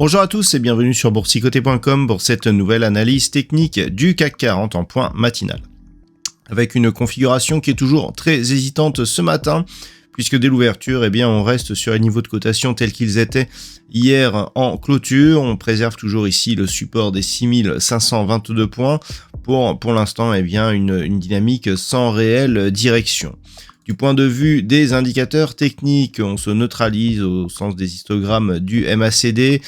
Bonjour à tous et bienvenue sur boursicoté.com pour cette nouvelle analyse technique du CAC 40 en point matinal. Avec une configuration qui est toujours très hésitante ce matin, puisque dès l'ouverture, on reste sur les niveaux de cotation tels qu'ils étaient hier en clôture. On préserve toujours ici le support des 6522 points pour l'instant, une dynamique sans réelle direction. Du point de vue des indicateurs techniques, on se neutralise au sens des histogrammes du MACD,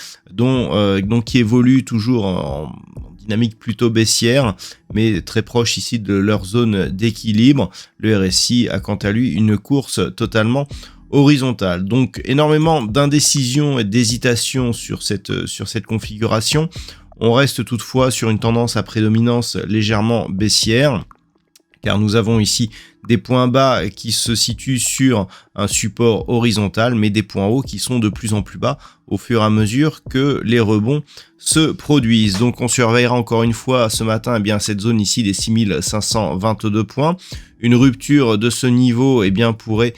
qui évolue toujours en dynamique plutôt baissière, mais très proche ici de leur zone d'équilibre. Le RSI a quant à lui une course totalement horizontale. Donc énormément d'indécision et d'hésitation sur cette configuration. On reste toutefois sur une tendance à prédominance légèrement baissière, car nous avons ici des points bas qui se situent sur un support horizontal, mais des points hauts qui sont de plus en plus bas au fur et à mesure que les rebonds se produisent. Donc on surveillera encore une fois ce matin cette zone ici des 6522 points. Une rupture de ce niveau pourrait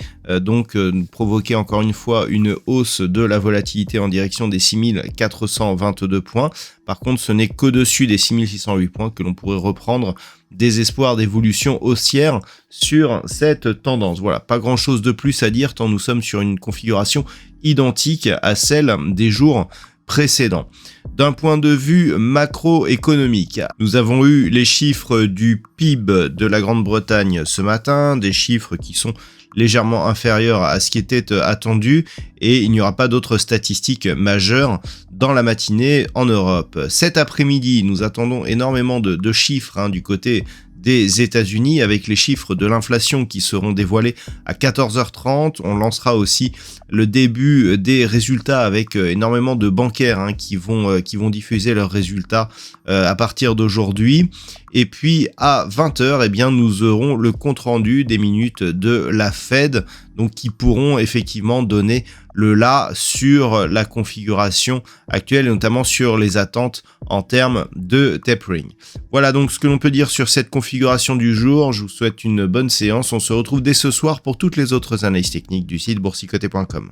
provoquer encore une fois une hausse de la volatilité en direction des 6422 points. Par contre, ce n'est qu'au-dessus des 6608 points que l'on pourrait reprendre des espoirs d'évolution haussière sur cette tendance. Voilà, pas grand chose de plus à dire tant nous sommes sur une configuration identique à celle des jours précédents. D'un point de vue macroéconomique, nous avons eu les chiffres du PIB de la Grande-Bretagne ce matin, des chiffres qui sont légèrement inférieurs à ce qui était attendu, et il n'y aura pas d'autres statistiques majeures dans la matinée en Europe. Cet après-midi, nous attendons énormément de chiffres du côté des États-Unis, avec les chiffres de l'inflation qui seront dévoilés à 14h30. On lancera aussi le début des résultats avec énormément de bancaires qui vont diffuser leurs résultats à partir d'aujourd'hui. Et puis à 20h, nous aurons le compte-rendu des minutes de la Fed, donc qui pourront effectivement donner le là sur la configuration actuelle et notamment sur les attentes en termes de tapering. Voilà donc ce que l'on peut dire sur cette configuration du jour. Je vous souhaite une bonne séance. On se retrouve dès ce soir pour toutes les autres analyses techniques du site boursicoté.com.